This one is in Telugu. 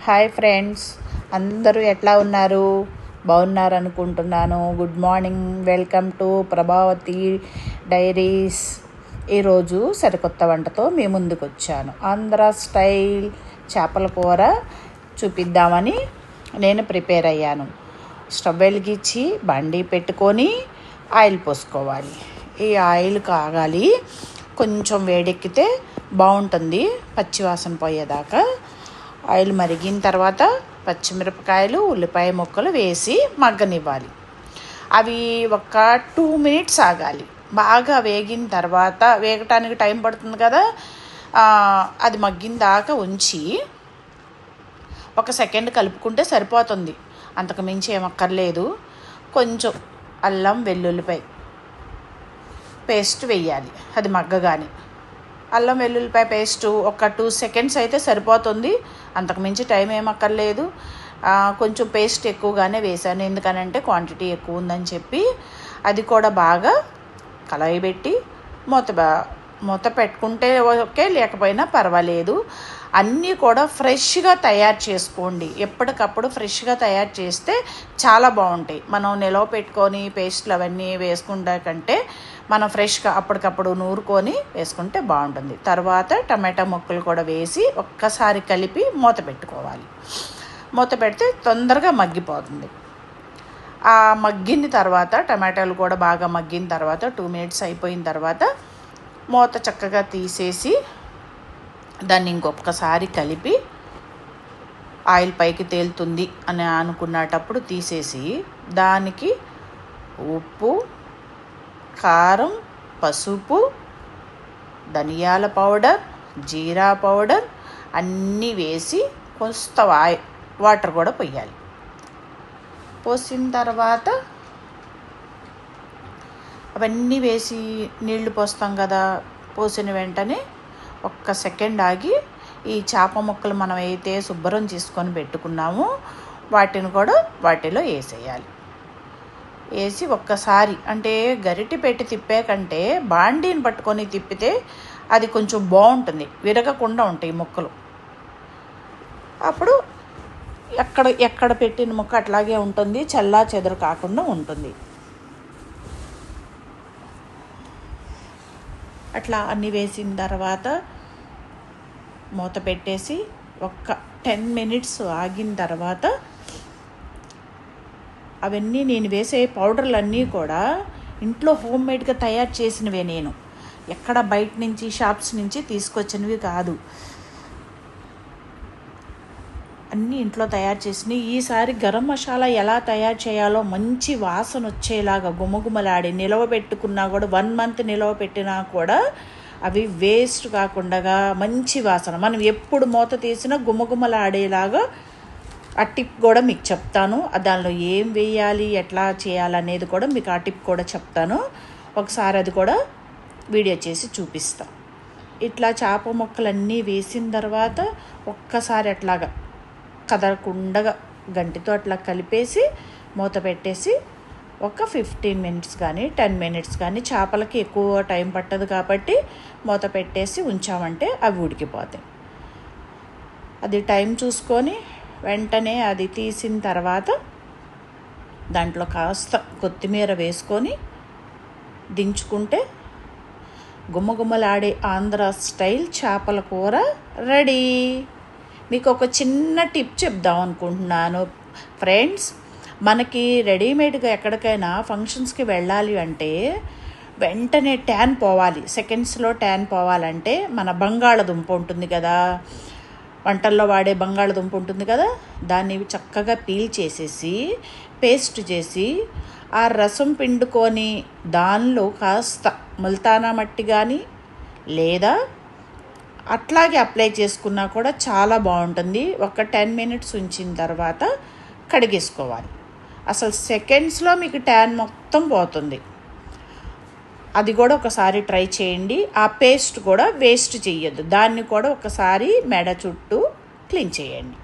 హాయ్ ఫ్రెండ్స్, అందరూ ఎట్లా ఉన్నారు? బాగున్నారు అనుకుంటున్నాను. Good morning, welcome to Prabhavati diaries. ఈరోజు సరికొత్త వంటతో మీ ముందుకు వచ్చాను. ఆంధ్ర స్టైల్ చేపల కూర చూపిద్దామని నేను ప్రిపేర్ అయ్యాను. స్టవ్ వెలిగించి బండి పెట్టుకొని ఆయిల్ పోసుకోవాలి. ఈ ఆయిల్ కాగాలి, కొంచెం వేడెక్కితే బాగుంటుంది, పచ్చివాసన పోయేదాకా. ఆయిల్ మరిగిన తర్వాత పచ్చిమిరపకాయలు, ఉల్లిపాయ ముక్కలు వేసి మగ్గనివ్వాలి. అవి ఒక 2 minutes ఆగాలి. బాగా వేగిన తర్వాత, వేగటానికి టైం పడుతుంది కదా, అది మగ్గిన దాకా ఉంచి 1 second కలుపుకుంటే సరిపోతుంది. అంతకు మించి ఏమక్కర్లేదు. కొంచెం అల్లం వెల్లుల్లిపాయ పేస్ట్ వేయాలి. అది మగ్గగానే అల్లం వెల్లుల్లిపాయ పేస్టు ఒక 2 seconds అయితే సరిపోతుంది. అంతకుమించి టైం ఏమక్కర్లేదు. కొంచెం పేస్ట్ ఎక్కువగానే వేసాను, ఎందుకనంటే క్వాంటిటీ ఎక్కువ ఉందని చెప్పి. అది కూడా బాగా కళాయి పెట్టి మూత పెట్టుకుంటే ఓకే, లేకపోయినా పర్వాలేదు. అన్నీ కూడా ఫ్రెష్గా తయారు చేసుకోండి. ఎప్పటికప్పుడు ఫ్రెష్గా తయారు చేస్తే చాలా బాగుంటాయి. మనం నిలవ పెట్టుకొని పేస్ట్లు అవన్నీ వేసుకుంటే కంటే మనం ఫ్రెష్గా అప్పటికప్పుడు నూరుకొని వేసుకుంటే బాగుంటుంది. తర్వాత టమాటా ముక్కలు కూడా వేసి ఒక్కసారి కలిపి మూత పెట్టుకోవాలి. మూత పెడితే తొందరగా మగ్గిపోతుంది. ఆ మగ్గిన తర్వాత, టమాటాలు కూడా బాగా మగ్గిన తర్వాత 2 minutes అయిపోయిన తర్వాత మూత చక్కగా తీసేసి దాన్ని ఇంకొకసారి కలిపి, ఆయిల్ పైకి తేలుతుంది అని అనుకున్నటప్పుడు తీసేసి దానికి ఉప్పు, కారం, పసుపు, ధనియాల పౌడర్, జీరా పౌడర్ అన్నీ వేసి కొంత వాటర్ కూడా పోయాలి. పోసిన తర్వాత అవన్నీ వేసి నీళ్లు పోస్తాం కదా, పోసిన వెంటనే 1 second ఆగి ఈ చేప ముక్కలు మనం అయితే శుభ్రం చేసుకొని పెట్టుకున్నామో వాటిని కూడా వాటిలో వేసేయాలి. వేసి ఒక్కసారి, అంటే గరిటె పెట్టి తిప్పే కంటే బాండీని పట్టుకొని తిప్పితే అది కొంచెం బాగుంటుంది, విరగకుండా ఉంటాయి ముక్కలు. అప్పుడు ఎక్కడ పెట్టిన ముక్క అట్లాగే ఉంటుంది, చల్లా చెదరు కాకుండా ఉంటుంది. అట్లా అన్నీ వేసిన తర్వాత మూత పెట్టేసి ఒక 10 minutes ఆగిన తర్వాత అవన్నీ నేను వేసే పౌడర్లన్నీ కూడా ఇంట్లో హోమ్మేడ్గా తయారు చేసినవే. నేను ఎక్కడ బయట నుంచి షాప్స్ నుంచి తీసుకొచ్చినవి కాదు, అన్నీ ఇంట్లో తయారు చేసినవి. ఈసారి గరం మసాలా ఎలా తయారు చేయాలో మంచి వాసన వచ్చేలాగా గుమగుమలాడి నిలవ పెట్టుకున్నా కూడా 1 month నిలవ పెట్టినా కూడా అవి వేస్ట్ కాకుండా మంచి వాసన, మనం ఎప్పుడు మూత తీసినా గుమగుమలాడేలాగా ఆ టిప్ కూడా మీకు చెప్తాను. దానిలో ఏం వేయాలి, ఎట్లా చేయాలనేది కూడా మీకు ఆ టిప్ కూడా చెప్తాను. ఒకసారి అది కూడా వీడియో చేసి చూపిస్తా. ఇట్లా చేప ముక్కలన్నీ వేసిన తర్వాత ఒక్కసారి అట్లాగా కదలకుండా గంటితో అట్లా కలిపేసి మూత పెట్టేసి ఒక 15 minutes కానీ 10 minutes కానీ, చేపలకి ఎక్కువ టైం పట్టదు కాబట్టి మూత పెట్టేసి ఉంచామంటే అవి ఉడికిపోతాయి. అది టైం చూసుకొని వెంటనే అది తీసిన తర్వాత దాంట్లో కాస్త కొత్తిమీర వేసుకొని దించుకుంటే గుమ్మగుమ్మలాడే ఆంధ్ర స్టైల్ చేపల కూర రెడీ. మీకు ఒక చిన్న టిప్ చెప్దాం అనుకుంటున్నాను ఫ్రెండ్స్. మనకి రెడీమేడ్గా ఎక్కడికైనా ఫంక్షన్స్కి వెళ్ళాలి అంటే వెంటనే ట్యాన్ పోవాలి, సెకండ్స్లో ట్యాన్ పోవాలంటే మన బంగాళదుంప ఉంటుంది కదా, వంటల్లో వాడే బంగాళదుంప ఉంటుంది కదా, దాన్ని చక్కగా పీల్ చేసేసి పేస్ట్ చేసి ఆ రసం పిండుకొని దానిలో కాస్త ముల్తానా మట్టి కానీ లేదా అట్లాగే అప్లై చేసుకున్నా కూడా చాలా బాగుంటుంది. ఒక 10 minutes ఉంచిన తర్వాత కడిగేసుకోవాలి. అసలు సెకండ్స్లో మీకు ట్యాన్ మొత్తం పోతుంది. అది కూడా ఒకసారి ట్రై చేయండి. ఆ పేస్ట్ కూడా వేస్ట్ చేయొద్దు, దాన్ని కూడా ఒకసారి మెడ చుట్టూ క్లీన్ చేయండి.